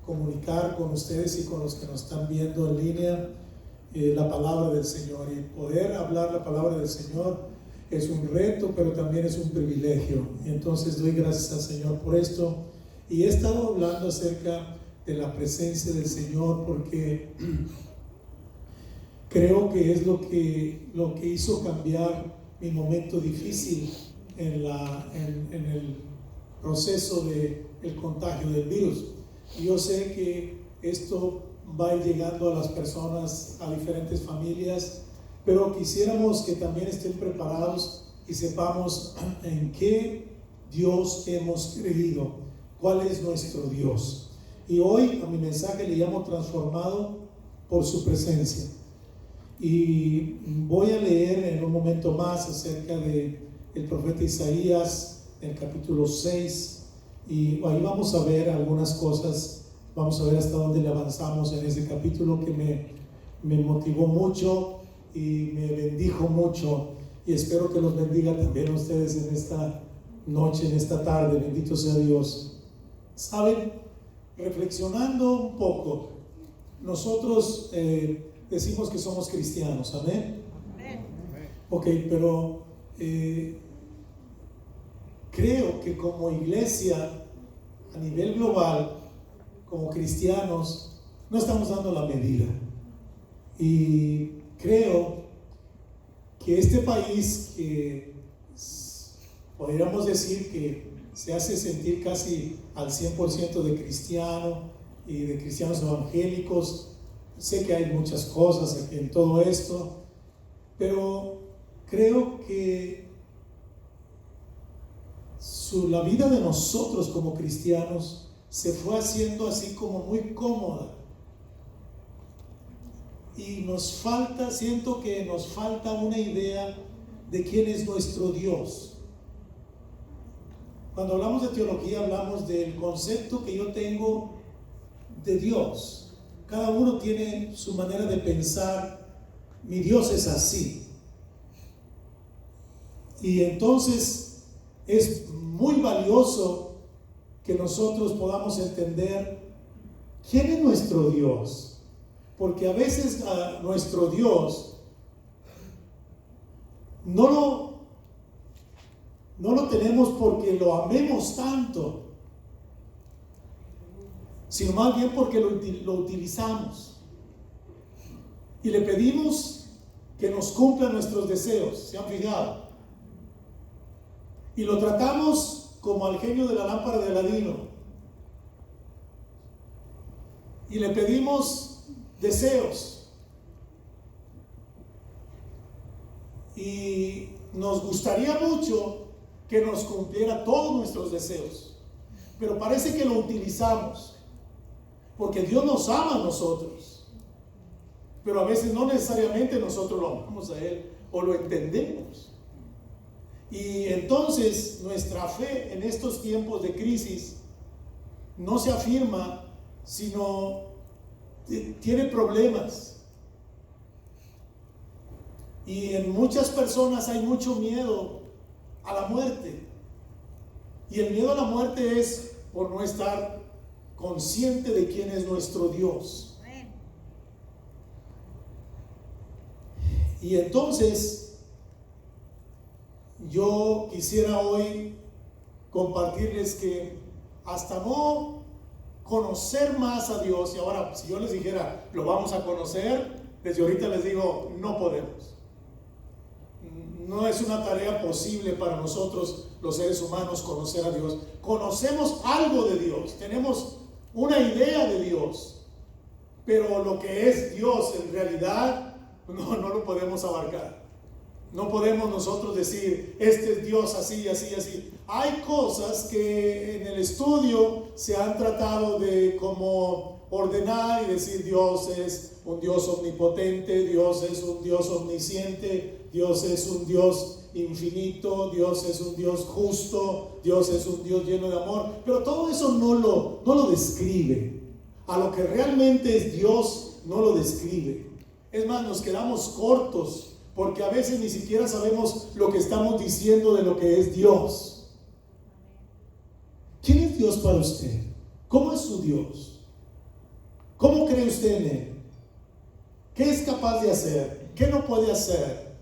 comunicar con ustedes y con los que nos están viendo en línea la palabra del Señor. Y poder hablar la palabra del Señor es un reto, pero también es un privilegio. Y entonces doy gracias al Señor por esto. Y he estado hablando acerca de la presencia del Señor porque creo que es lo que hizo cambiar mi momento difícil en el proceso del contagio del virus. Y yo sé que esto va a ir llegando a las personas, a diferentes familias, pero quisiéramos que también estén preparados y sepamos en qué Dios hemos creído, cuál es nuestro Dios. Y hoy a mi mensaje le llamo transformado por su presencia. Y voy a leer en un momento más acerca del profeta Isaías, en el capítulo 6, y ahí vamos a ver algunas cosas, vamos a ver hasta dónde le avanzamos en ese capítulo que me motivó mucho y me bendijo mucho, y espero que los bendiga también a ustedes en esta noche, en esta tarde. Bendito sea Dios. ¿Saben? Reflexionando un poco, nosotros decimos que somos cristianos, ¿amén? Ok, pero creo que como iglesia a nivel global, como cristianos, no estamos dando la medida. Y creo que este país, que podríamos decir que se hace sentir casi al 100% de cristiano y de cristianos evangélicos, sé que hay muchas cosas en todo esto, pero creo que la vida de nosotros como cristianos se fue haciendo así como muy cómoda. Y siento que nos falta una idea de quién es nuestro Dios. Cuando hablamos de teología, hablamos del concepto que yo tengo de Dios. Cada uno tiene su manera de pensar. Mi Dios es así. Y entonces es muy valioso que nosotros podamos entender quién es nuestro Dios. Porque a veces a nuestro Dios no lo tenemos porque lo amemos tanto, sino más bien porque lo utilizamos y le pedimos que nos cumpla nuestros deseos. ¿Se han fijado? Y lo tratamos como al genio de la lámpara de Aladino y le pedimos deseos, y nos gustaría mucho que nos cumpliera todos nuestros deseos, pero parece que lo utilizamos porque Dios nos ama a nosotros, pero a veces no necesariamente nosotros lo amamos a Él o lo entendemos. Y entonces nuestra fe en estos tiempos de crisis no se afirma, sino tiene problemas. Y en muchas personas hay mucho miedo a la muerte. Y el miedo a la muerte es por no estar consciente de quién es nuestro Dios. Y entonces yo quisiera hoy compartirles que hasta no conocer más a Dios, y ahora si yo les dijera lo vamos a conocer, desde ahorita les digo no podemos. No es una tarea posible para nosotros los seres humanos conocer a Dios. Conocemos algo de Dios, tenemos una idea de Dios, pero lo que es Dios en realidad no lo podemos abarcar. No podemos nosotros decir este es Dios así, así, así. Hay cosas que en el estudio se han tratado de como ordenar y decir Dios es un Dios omnipotente, Dios es un Dios omnisciente, Dios es un Dios infinito, Dios es un Dios justo, Dios es un Dios lleno de amor, pero todo eso no lo describe. A lo que realmente es Dios no lo describe. Es más, nos quedamos cortos porque a veces ni siquiera sabemos lo que estamos diciendo de lo que es Dios. ¿Quién es Dios para usted? ¿Cómo es su Dios? ¿Cómo cree usted en Él? ¿Qué es capaz de hacer? ¿Qué no puede hacer?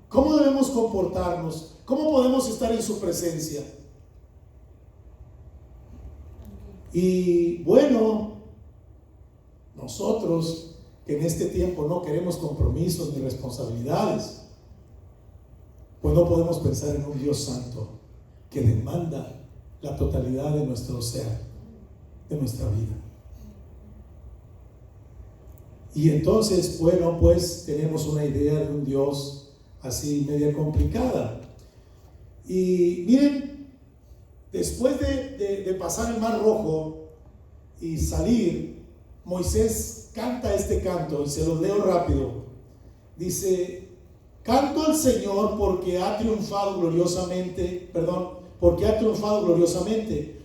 ¿Cómo debemos comportarnos? ¿Cómo podemos estar en su presencia? Y bueno, nosotros que en este tiempo no queremos compromisos ni responsabilidades, pues no podemos pensar en un Dios santo que demanda la totalidad de nuestro ser, de nuestra vida. Y entonces, bueno, pues tenemos una idea de un Dios así media complicada. Y miren, después de pasar el Mar Rojo y salir, Moisés canta este canto, y se los leo rápido. Dice: canto al Señor porque ha triunfado gloriosamente,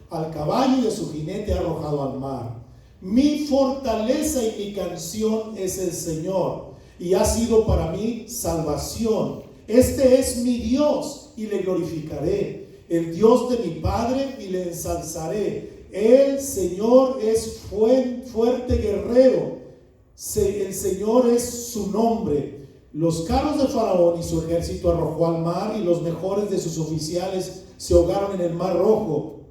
al caballo de su jinete ha arrojado al mar. Mi fortaleza y mi canción es el Señor, y ha sido para mí salvación. Este es mi Dios, y le glorificaré, el Dios de mi Padre, y le ensalzaré. El Señor es fuerte guerrero, el Señor es su nombre. Los carros de Faraón y su ejército arrojó al mar, y los mejores de sus oficiales se ahogaron en el Mar Rojo.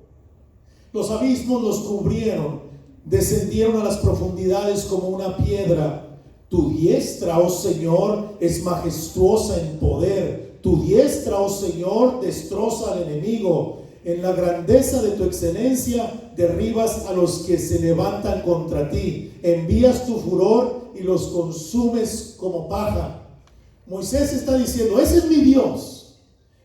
Los abismos los cubrieron, descendieron a las profundidades como una piedra. Tu diestra, oh Señor, es majestuosa en poder. Tu diestra, oh Señor, destroza al enemigo. En la grandeza de tu excelencia derribas a los que se levantan contra ti. Envías tu furor y los consumes como paja. Moisés está diciendo: ese es mi Dios.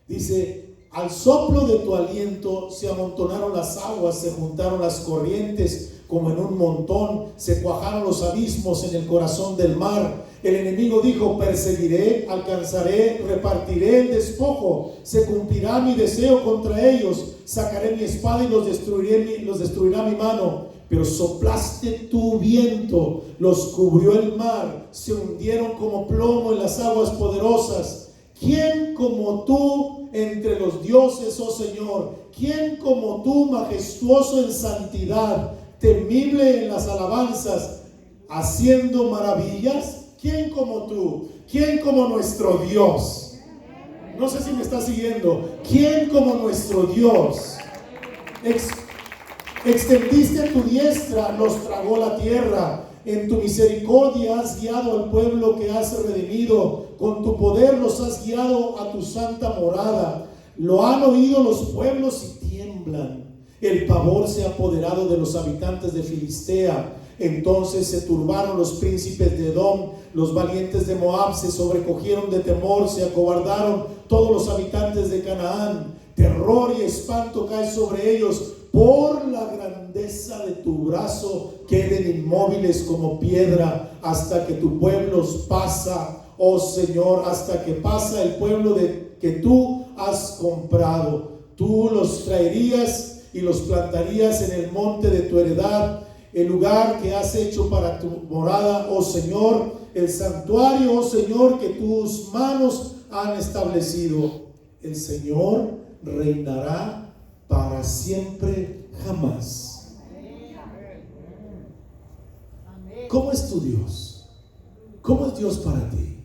Dice: al soplo de tu aliento se amontonaron las aguas, se juntaron las corrientes como en un montón, se cuajaron los abismos en el corazón del mar. El enemigo dijo: perseguiré, alcanzaré, repartiré el despojo, se cumplirá mi deseo contra ellos, sacaré mi espada y los destruirá mi mano. Pero soplaste tu viento, los cubrió el mar, se hundieron como plomo en las aguas poderosas. ¿Quién como tú entre los dioses, oh Señor? ¿Quién como tú, majestuoso en santidad, temible en las alabanzas, haciendo maravillas? ¿Quién como tú? ¿Quién como nuestro Dios? No sé si me está siguiendo. ¿Quién como nuestro Dios? Extendiste tu diestra, los tragó la tierra. En tu misericordia has guiado al pueblo que has redimido. Con tu poder los has guiado a tu santa morada. Lo han oído los pueblos y tiemblan. El pavor se ha apoderado de los habitantes de Filistea. Entonces se turbaron los príncipes de Edom, los valientes de Moab se sobrecogieron de temor, se acobardaron todos los habitantes de Canaán. Terror y espanto cae sobre ellos. Por la grandeza de tu brazo queden inmóviles como piedra hasta que tu pueblo pasa, oh Señor, hasta que pasa el pueblo que tú has comprado. Tú los traerías y los plantarías en el monte de tu heredad, el lugar que has hecho para tu morada, oh Señor, el santuario, oh Señor, que tus manos han establecido. El Señor reinará para siempre jamás. ¿Cómo es tu Dios? ¿Cómo es Dios para ti?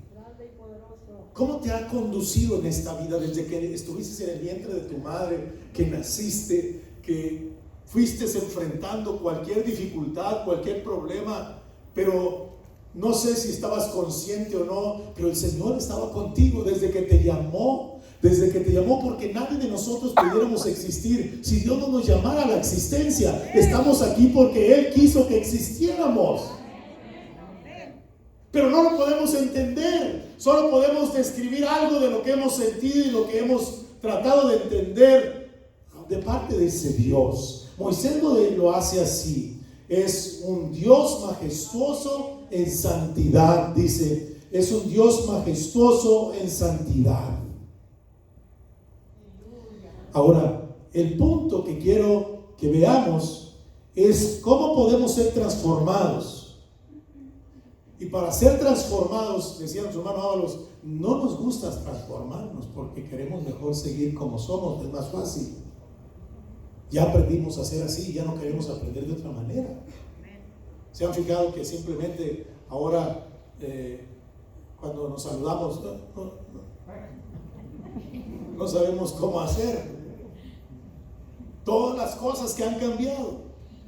¿Cómo te ha conducido en esta vida desde que estuviste en el vientre de tu madre, que naciste, que fuiste enfrentando cualquier dificultad, cualquier problema, pero no sé si estabas consciente o no, pero el Señor estaba contigo desde que te llamó? Porque nadie de nosotros pudiéramos existir si Dios no nos llamara a la existencia. Estamos aquí porque Él quiso que existiéramos. Pero no lo podemos entender, solo podemos describir algo de lo que hemos sentido y lo que hemos tratado de entender de parte de ese Dios. Moisés lo hace así: es un Dios majestuoso en santidad, dice, es un Dios majestuoso en santidad. Ahora, el punto que quiero que veamos es cómo podemos ser transformados. Y para ser transformados, decía nuestro hermano Ábalos, no nos gusta transformarnos porque queremos mejor seguir como somos, es más fácil. Ya aprendimos a ser así, ya no queremos aprender de otra manera. ¿Se han fijado que simplemente ahora cuando nos saludamos no sabemos cómo hacer? Todas las cosas que han cambiado.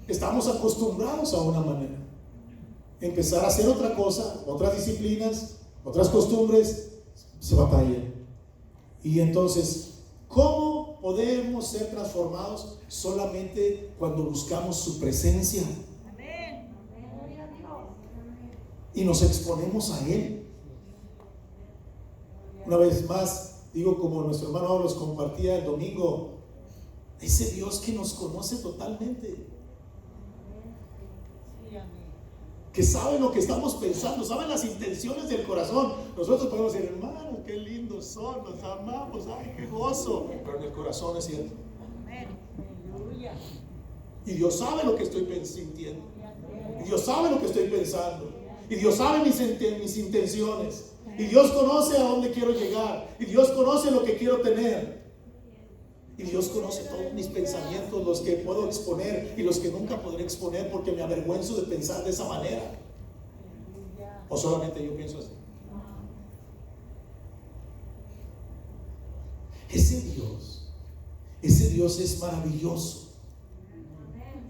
Estamos acostumbrados a una manera. Empezar a hacer otra cosa, otras disciplinas, otras costumbres, se batalla. Y entonces, ¿cómo podemos ser transformados? Solamente cuando buscamos su presencia. Y nos exponemos a Él. Una vez más, digo, como nuestro hermano los compartía el domingo, ese Dios que nos conoce totalmente, que sabe lo que estamos pensando, sabe las intenciones del corazón. Nosotros podemos decir, hermano, qué lindos son, los amamos, ay, qué gozo, pero en el corazón es cierto. Y Dios sabe lo que estoy sintiendo, y Dios sabe lo que estoy pensando, y Dios sabe mis intenciones, y Dios conoce a dónde quiero llegar, y Dios conoce lo que quiero tener, y Dios conoce todos mis pensamientos, los que puedo exponer y los que nunca podré exponer porque me avergüenzo de pensar de esa manera. ¿O solamente yo pienso así? Ese Dios es maravilloso.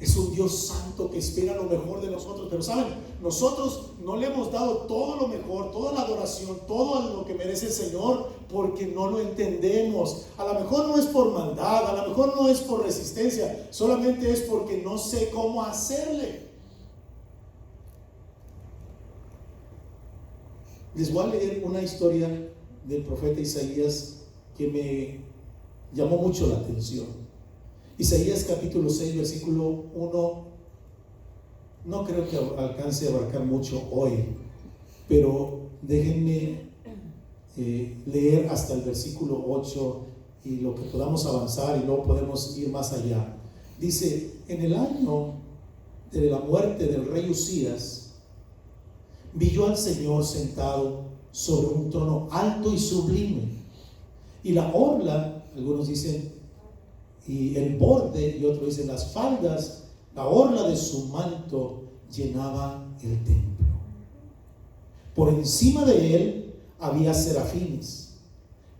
Es un Dios santo que espera lo mejor de nosotros. Pero saben, nosotros no le hemos dado todo lo mejor, toda la adoración, todo lo que merece el Señor, porque no lo entendemos. A lo mejor no es por maldad, a lo mejor no es por resistencia, solamente es porque no sé cómo hacerle. Les voy a leer una historia del profeta Isaías que me llamó mucho la atención. Isaías capítulo 6 versículo 1. No creo que alcance a abarcar mucho hoy, pero déjenme leer hasta el versículo 8 y lo que podamos avanzar y luego podemos ir más allá. Dice: en el año de la muerte del rey Usías, vi yo al Señor sentado sobre un trono alto y sublime, y la orla, algunos dicen, y el borde, y otros dicen las faldas, la orla de su manto llenaba el templo. Por encima de él había serafines.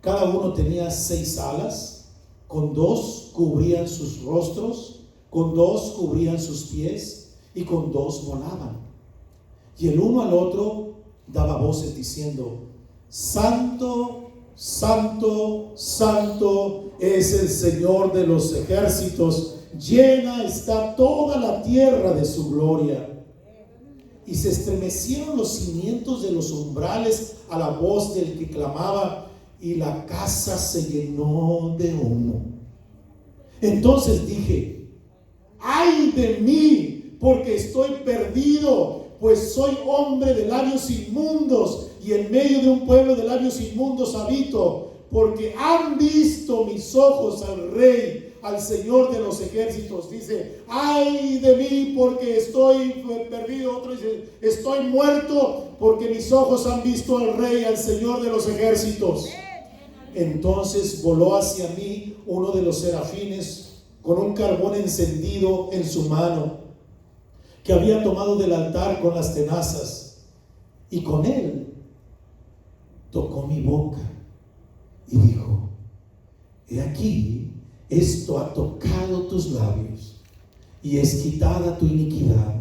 Cada uno tenía 6 alas, con 2 cubrían sus rostros, con 2 cubrían sus pies, y con 2 volaban. Y el uno al otro daba voces diciendo: Santo, Santo, Santo es el Señor de los ejércitos, llena está toda la tierra de su gloria. Y se estremecieron los cimientos de los umbrales a la voz del que clamaba, y la casa se llenó de humo. Entonces dije: ¡ay de mí! Porque estoy perdido, pues soy hombre de labios inmundos, y en medio de un pueblo de labios inmundos habito. Porque han visto mis ojos al Rey, al Señor de los ejércitos. Dice: ay de mí, porque estoy perdido. Otro dice: estoy muerto, porque mis ojos han visto al Rey, al Señor de los ejércitos. Entonces voló hacia mí uno de los serafines con un carbón encendido en su mano, que había tomado del altar con las tenazas, y con él tocó mi boca y dijo: he aquí, esto ha tocado tus labios, y es quitada tu iniquidad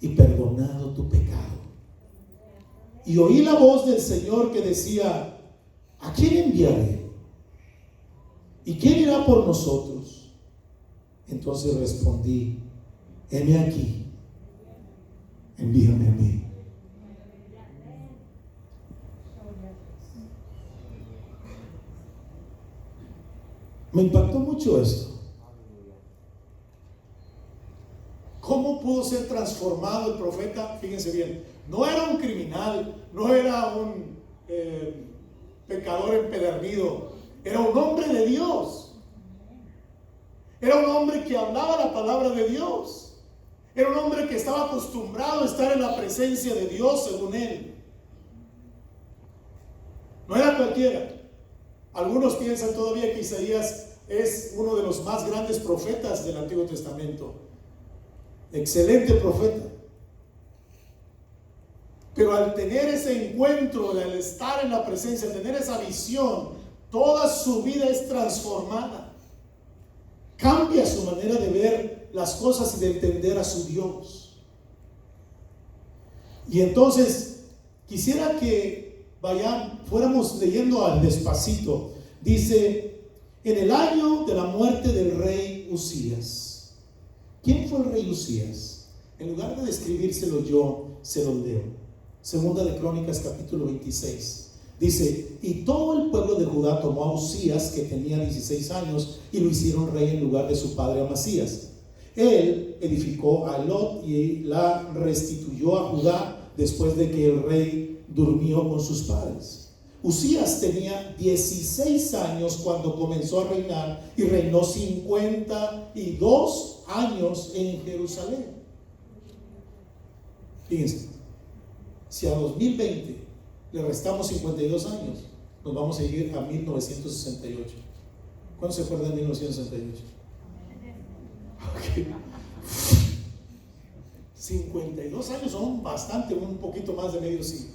y perdonado tu pecado. Y oí la voz del Señor que decía: ¿a quién enviaré? ¿Y quién irá por nosotros? Entonces respondí: heme aquí, envíame a mí. Me impactó mucho esto. ¿Cómo pudo ser transformado el profeta? Fíjense bien, no era un criminal, no era un pecador empedernido, era un hombre de Dios. Era un hombre que hablaba la palabra de Dios. Era un hombre que estaba acostumbrado a estar en la presencia de Dios, según él. No era cualquiera. Algunos piensan todavía que Isaías es uno de los más grandes profetas del Antiguo Testamento. Excelente profeta. Pero al tener ese encuentro, al estar en la presencia, al tener esa visión, toda su vida es transformada. Cambia su manera de ver las cosas y de entender a su Dios. Y entonces quisiera que fuéramos leyendo al despacito. Dice, en el año de la muerte del rey Uzías. ¿Quién fue el rey Uzías? En lugar de describírselo yo, se lo leo. Segunda de Crónicas capítulo 26. Dice, y todo el pueblo de Judá tomó a Uzías, que tenía 16 años, y lo hicieron rey en lugar de su padre Amasías. Él edificó a Elot y la restituyó a Judá después de que el rey durmió con sus padres. Uzías tenía 16 años cuando comenzó a reinar y reinó 52 años en Jerusalén. Fíjense, si a 2020 le restamos 52 años, nos vamos a ir a 1968. ¿Cuándo se acuerdan de 1968? Okay. 52 años son bastante, un poquito más de medio siglo.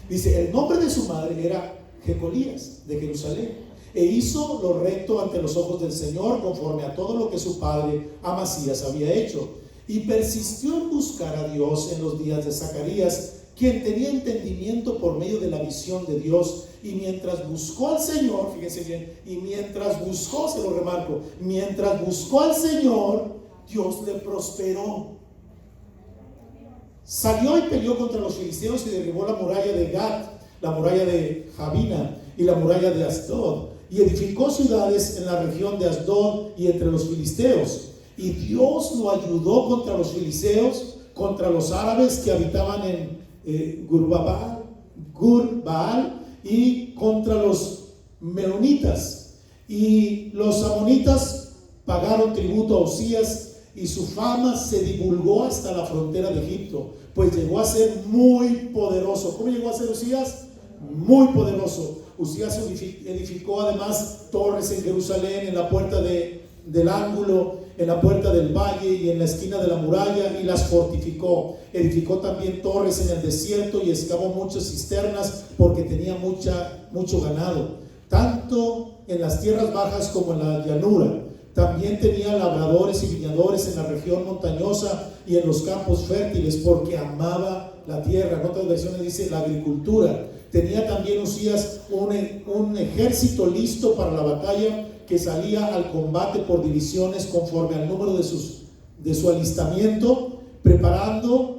Dice, el nombre de su madre era Jecolías de Jerusalén, e hizo lo recto ante los ojos del Señor, conforme a todo lo que su padre Amasías había hecho, y persistió en buscar a Dios en los días de Zacarías, quien tenía entendimiento por medio de la visión de Dios. Y mientras buscó al Señor, fíjense bien, y mientras buscó, se lo remarco, mientras buscó al Señor, Dios le prosperó. Salió y peleó contra los filisteos y derribó la muralla de Gat, la muralla de Jabina y la muralla de Asdod, y edificó ciudades en la región de Asdod y entre los filisteos. Y Dios lo ayudó contra los filisteos, contra los árabes que habitaban en Gur-Baal, y contra los melonitas. Y los amonitas pagaron tributo a Uzías, y su fama se divulgó hasta la frontera de Egipto, pues llegó a ser muy poderoso. ¿Cómo llegó a ser Uzías? Muy poderoso. Uzías edificó además torres en Jerusalén, en la puerta del ángulo, en la puerta del valle y en la esquina de la muralla, y las fortificó. Edificó también torres en el desierto y excavó muchas cisternas, porque tenía mucho ganado, tanto en las tierras bajas como en la llanura. También tenía labradores y viñadores en la región montañosa y en los campos fértiles, porque amaba la tierra. En otras versiones dice la agricultura. Tenía también Uzías un ejército listo para la batalla, que salía al combate por divisiones conforme al número de su alistamiento, preparado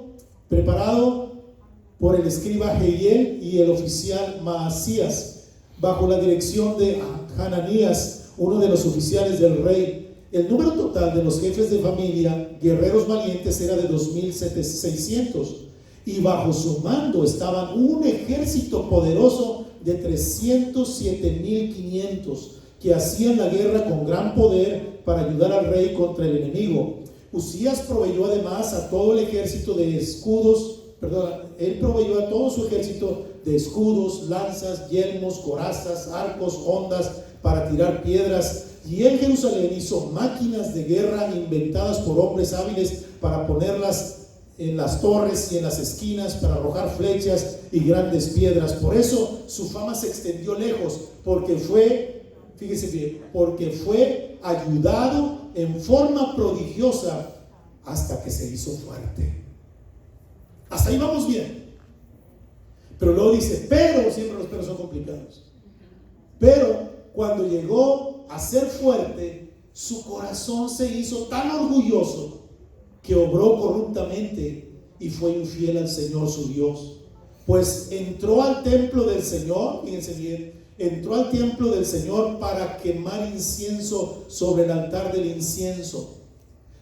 por el escriba Jehiel y el oficial Maasías, bajo la dirección de Hananías, uno de los oficiales del rey. El número total de los jefes de familia, guerreros valientes, era de 2,600, y bajo su mando estaban un ejército poderoso de 307,500, que hacían la guerra con gran poder para ayudar al rey contra el enemigo. Uzías proveyó además a todo el ejército de escudos, él proveyó a todo su ejército de escudos, lanzas, yelmos, corazas, arcos, hondas para tirar piedras. Y en Jerusalén hizo máquinas de guerra inventadas por hombres hábiles para ponerlas en las torres y en las esquinas, para arrojar flechas y grandes piedras. Por eso su fama se extendió lejos, porque fue, fíjese bien, porque fue ayudado en forma prodigiosa hasta que se hizo fuerte. Hasta ahí vamos bien. Pero luego dice, pero, siempre los peros son complicados. Pero cuando llegó a ser fuerte, su corazón se hizo tan orgulloso que obró corruptamente y fue infiel al Señor su Dios. Pues entró al templo del Señor, fíjense bien, entró al templo del Señor para quemar incienso sobre el altar del incienso.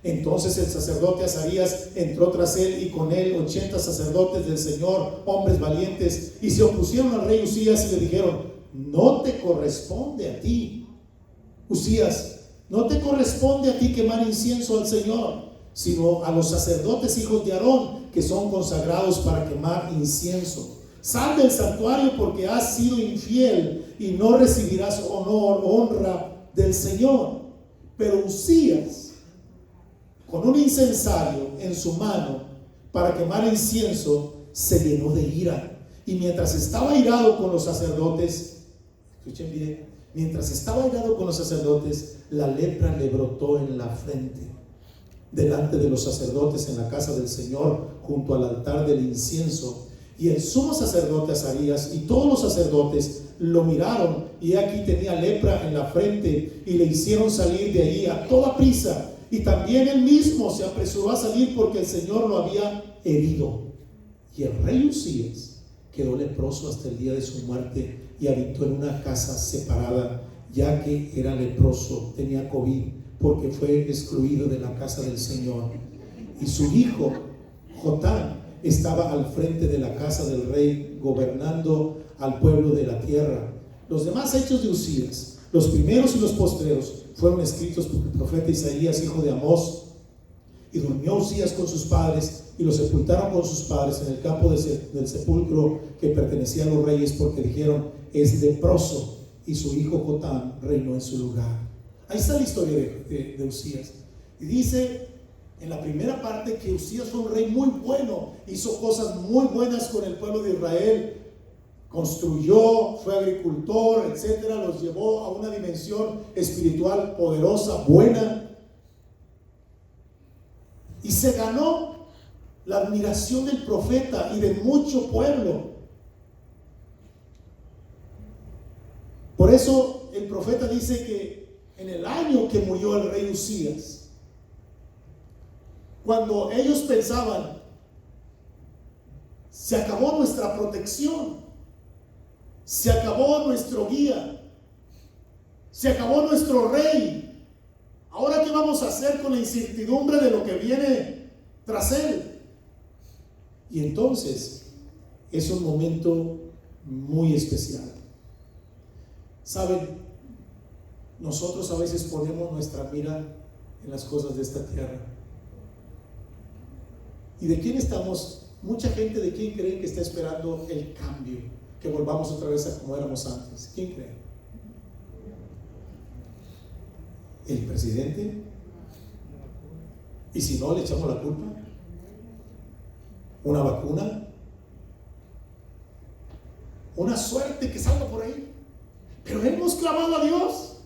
Entonces el sacerdote Azarías entró tras él, y con él 80 sacerdotes del Señor, hombres valientes, y se opusieron al rey Uzías y le dijeron: no te corresponde a ti, Uzías, no te corresponde a ti quemar incienso al Señor, sino a los sacerdotes hijos de Aarón, que son consagrados para quemar incienso. Sal del santuario, porque has sido infiel y no recibirás honra del Señor. Pero Uzías, con un incensario en su mano para quemar incienso, se llenó de ira. Y mientras estaba irado con los sacerdotes, escuchen bien, mientras estaba irado con los sacerdotes, la lepra le brotó en la frente, delante de los sacerdotes en la casa del Señor, junto al altar del incienso. Y el sumo sacerdote Azarías y todos los sacerdotes lo miraron, y aquí tenía lepra en la frente, y le hicieron salir de allí a toda prisa. Y también él mismo se apresuró a salir, porque el Señor lo había herido. Y el rey Usías quedó leproso hasta el día de su muerte, y habitó en una casa separada, ya que era leproso, tenía COVID, porque fue excluido de la casa del Señor. Y su hijo Jotam estaba al frente de la casa del rey, gobernando al pueblo de la tierra. Los demás hechos de Usías, los primeros y los postreros, fueron escritos por el profeta Isaías, hijo de Amós. Y durmió Usías con sus padres, y lo sepultaron con sus padres en el campo del sepulcro que pertenecía a los reyes, porque dijeron: es leproso. Y su hijo Jotam reinó en su lugar. Ahí está la historia de Usías. Y dice en la primera parte que Usías fue un rey muy bueno, hizo cosas muy buenas con el pueblo de Israel, construyó, fue agricultor, etcétera, los llevó a una dimensión espiritual poderosa, buena, y se ganó la admiración del profeta y de mucho pueblo. Por eso el profeta dice que en el año que murió el rey Usías, cuando ellos pensaban: se acabó nuestra protección, se acabó nuestro guía, se acabó nuestro rey, ¿ahora qué vamos a hacer con la incertidumbre de lo que viene tras él? Y entonces es un momento muy especial. Saben, nosotros a veces ponemos nuestra mira en las cosas de esta tierra. ¿Y de quién estamos? Mucha gente, ¿de quién cree que está esperando el cambio? Que volvamos otra vez a como éramos antes. ¿Quién cree? ¿El presidente? ¿Y si no, le echamos la culpa? ¿Una vacuna? ¿Una suerte que salga por ahí? Pero hemos clamado a Dios.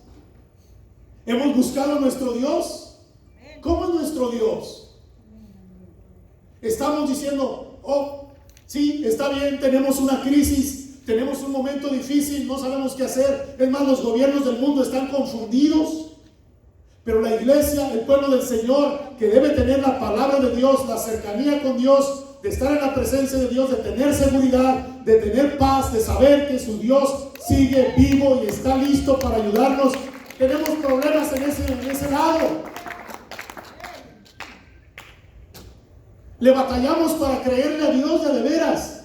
Hemos buscado a nuestro Dios. ¿Cómo es nuestro Dios? Estamos diciendo: oh, sí, está bien, tenemos una crisis, tenemos un momento difícil, no sabemos qué hacer. Es más, los gobiernos del mundo están confundidos. Pero la iglesia, el pueblo del Señor, que debe tener la palabra de Dios, la cercanía con Dios, de estar en la presencia de Dios, de tener seguridad, de tener paz, de saber que su Dios sigue vivo y está listo para ayudarnos. Tenemos problemas en ese lado. Le batallamos para creerle a Dios de veras.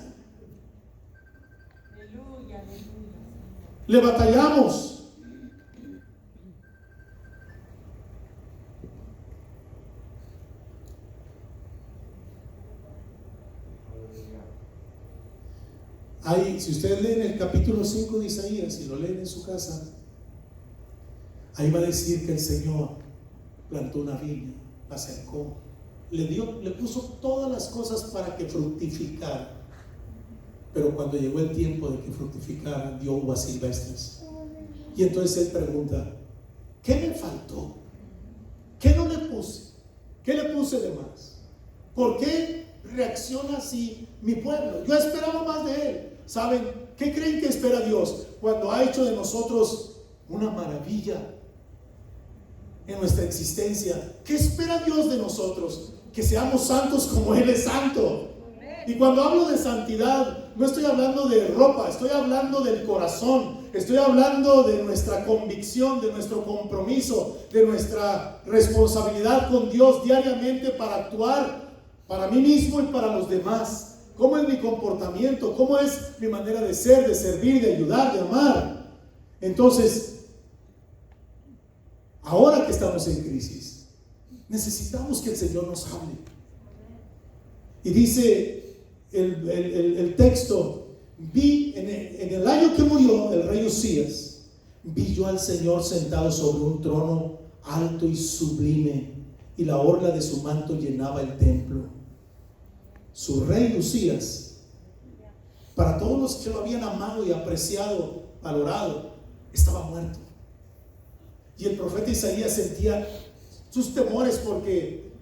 Le batallamos. Si ustedes leen el capítulo 5 de Isaías y lo leen en su casa, ahí va a decir que el Señor plantó una viña, la cercó, le puso todas las cosas para que fructificara. Pero cuando llegó el tiempo de que fructificara, dio uvas silvestres. Y entonces él pregunta: ¿qué me faltó? ¿Qué no le puse? ¿Qué le puse de más? ¿Por qué reacciona así mi pueblo? Yo esperaba más de él. ¿Saben qué creen que espera Dios cuando ha hecho de nosotros una maravilla en nuestra existencia? ¿Qué espera Dios de nosotros? Que seamos santos como Él es santo. Y cuando hablo de santidad, no estoy hablando de ropa, estoy hablando del corazón, estoy hablando de nuestra convicción, de nuestro compromiso, de nuestra responsabilidad con Dios diariamente para actuar para mí mismo y para los demás. ¿Cómo es mi comportamiento? ¿Cómo es mi manera de ser, de servir, de ayudar, de amar? Entonces, ahora que estamos en crisis, necesitamos que el Señor nos hable. Y dice el texto: vi en el año que murió el rey Usías, vi yo al Señor sentado sobre un trono alto y sublime, y la orla de su manto llenaba el templo. Su rey Usías para todos los que lo habían amado y apreciado, valorado, estaba muerto. Y el profeta Isaías sentía sus temores porque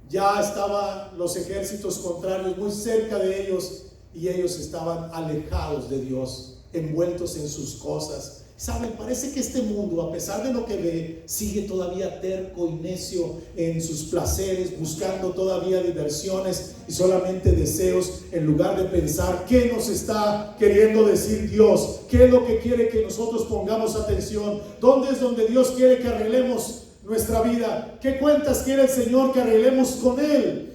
ya estaban los ejércitos contrarios muy cerca de ellos y ellos estaban alejados de Dios, envueltos en sus cosas. Saben, parece que este mundo, a pesar de lo que ve, sigue todavía terco y necio en sus placeres, buscando todavía diversiones y solamente deseos, en lugar de pensar qué nos está queriendo decir Dios, qué es lo que quiere que nosotros pongamos atención, dónde es donde Dios quiere que arreglemos nuestra vida, qué cuentas quiere el Señor que arreglemos con Él.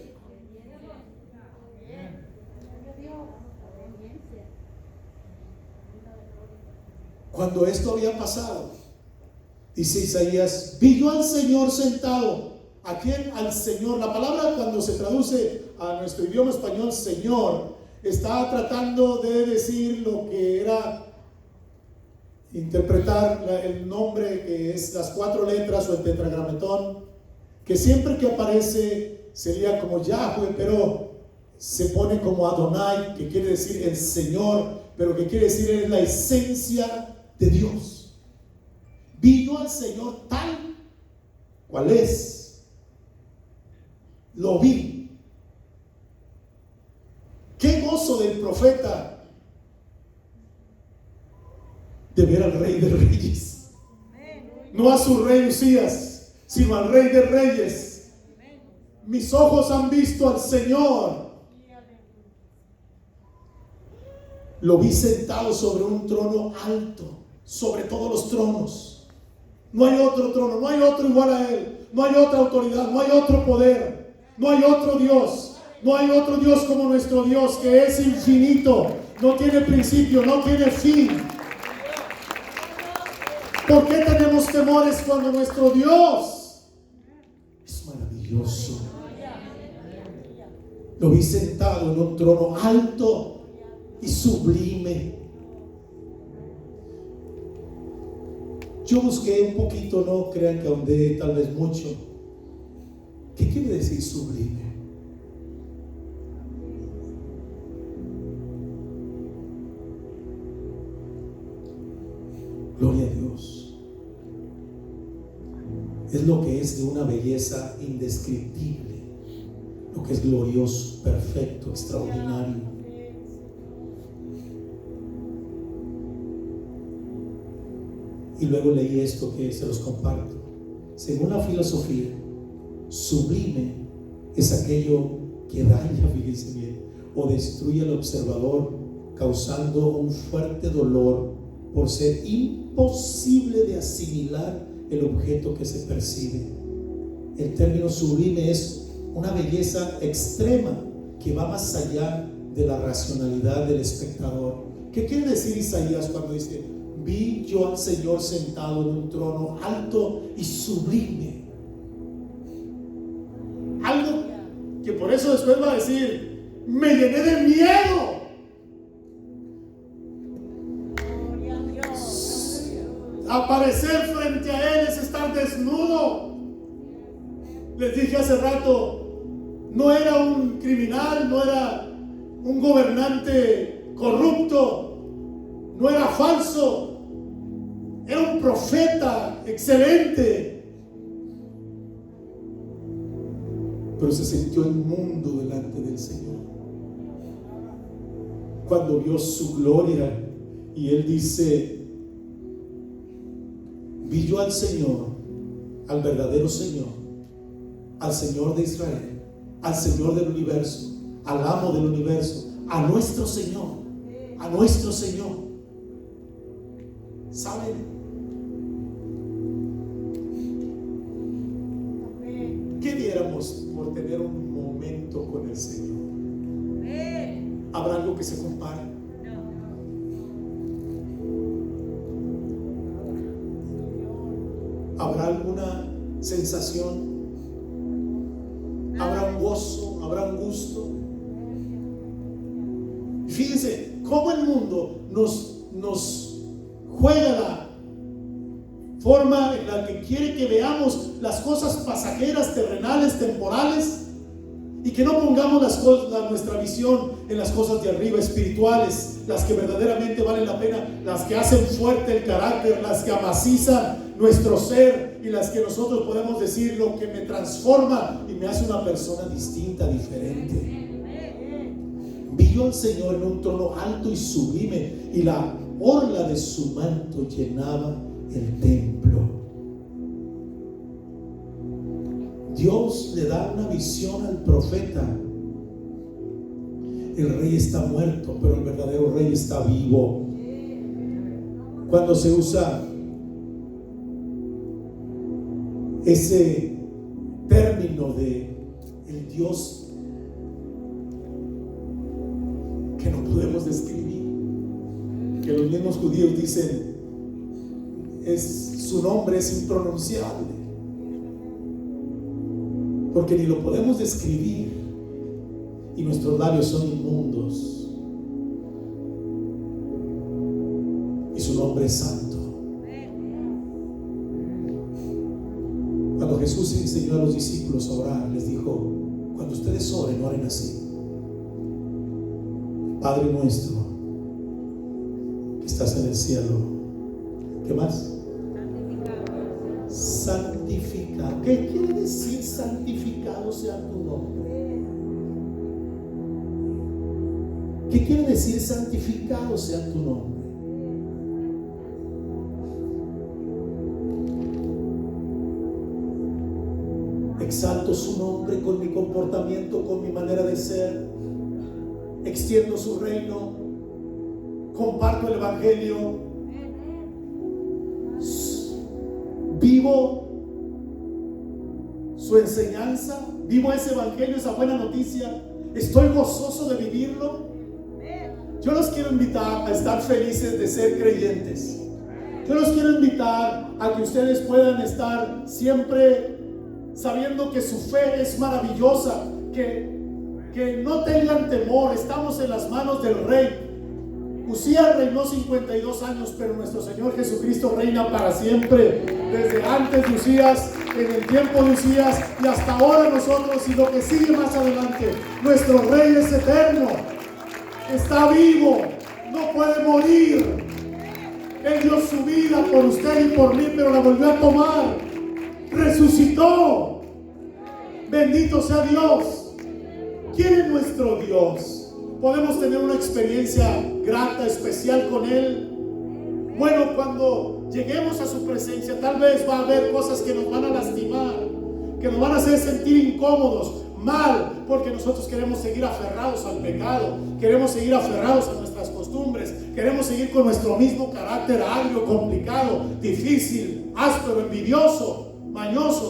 Cuando esto había pasado, dice Isaías, vi yo al Señor sentado. ¿A quién? Al Señor. La palabra, cuando se traduce a nuestro idioma español, Señor, está tratando de decir lo que era interpretar el nombre, que es las 4 letras o el tetragrametón, que siempre que aparece sería como Yahweh, pero se pone como Adonai, que quiere decir el Señor, pero que quiere decir es la esencia de Dios. Vi yo al Señor tal cual es. Lo vi. Qué gozo del profeta de ver al Rey de Reyes, no a su rey Usías, sino al Rey de Reyes. Mis ojos han visto al Señor. Lo vi sentado sobre un trono alto, sobre todos los tronos. No hay otro trono, no hay otro igual a Él, no hay otra autoridad, no hay otro poder, no hay otro Dios, no hay otro Dios como nuestro Dios, que es infinito, no tiene principio, no tiene fin. ¿Por qué tenemos temores cuando nuestro Dios es maravilloso? Lo vi sentado en un trono alto y sublime. Yo busqué un poquito, no crean que ahondé tal vez mucho. ¿Qué quiere decir sublime? Gloria a Dios. Es lo que es de una belleza indescriptible, lo que es glorioso, perfecto, extraordinario. Y luego leí esto que se los comparto. Según la filosofía, sublime es aquello que daña, fíjense bien, o destruye al observador, causando un fuerte dolor por ser imposible de asimilar el objeto que se percibe. El término sublime es una belleza extrema que va más allá de la racionalidad del espectador. ¿Qué quiere decir Isaías cuando dice: vi yo al Señor sentado en un trono alto y sublime? Algo que por eso después va a decir: me llené de miedo. Aparecer frente a Él es estar desnudo. Les dije hace rato, no era un criminal, no era un gobernante corrupto, no era falso, era un profeta excelente, pero se sintió inmundo delante del Señor cuando vio su gloria. Y él dice: vi yo al Señor, al verdadero Señor, al Señor de Israel, al Señor del universo, al amo del universo, a nuestro Señor, a nuestro Señor. ¿Saben? ¿Qué diéramos por tener un momento con el Señor? ¿Habrá algo que se compare? ¿Habrá alguna sensación? ¿Habrá un gozo? ¿Habrá un gusto? Fíjense cómo el mundo nos juega la forma en la que quiere que veamos las cosas pasajeras, terrenales, temporales, Y que no pongamos nuestra visión en las cosas de arriba, espirituales, las que verdaderamente valen la pena, las que hacen fuerte el carácter, las que amacizan nuestro ser y las que nosotros podemos decir lo que me transforma y me hace una persona distinta, diferente. Vi yo al Señor en un trono alto y sublime, y la orla de su manto llenaba el templo. Dios le da una visión al profeta. El rey está muerto, pero el verdadero rey está vivo. Cuando se usa ese término de el Dios que no podemos describir, que los mismos judíos dicen su nombre es impronunciable, porque ni lo podemos describir y nuestros labios son inmundos, y su nombre es santo. Cuando Jesús enseñó a los discípulos a orar, les dijo: cuando ustedes oren, oren así: Padre nuestro que estás en el cielo. ¿Qué más? Santificado. ¿Qué quiere decir santificado sea tu nombre? ¿Qué quiere decir santificado sea tu nombre? Exalto su nombre con mi comportamiento, con mi manera de ser. Extiendo su reino. Comparto el evangelio. Vivo su enseñanza. Vivo ese evangelio, esa buena noticia. Estoy gozoso de vivirlo. Yo los quiero invitar a estar felices de ser creyentes. Yo los quiero invitar a que ustedes puedan estar siempre sabiendo que su fe es maravillosa, que no tengan temor. Estamos en las manos del Rey. Usías reinó 52 años, pero nuestro Señor Jesucristo reina para siempre. Desde antes de Usías, en el tiempo de Usías y hasta ahora nosotros, y lo que sigue más adelante. Nuestro Rey es eterno, está vivo, no puede morir. Él dio su vida por usted y por mí, pero la volvió a tomar. Resucitó. Bendito sea Dios. ¿Quién es nuestro Dios? Podemos tener una experiencia grata, especial con Él. Bueno, cuando lleguemos a su presencia, tal vez va a haber cosas que nos van a lastimar, que nos van a hacer sentir incómodos, mal, porque nosotros queremos seguir aferrados al pecado, queremos seguir aferrados a nuestras costumbres, queremos seguir con nuestro mismo carácter agrio, complicado, difícil, áspero, envidioso, mañoso.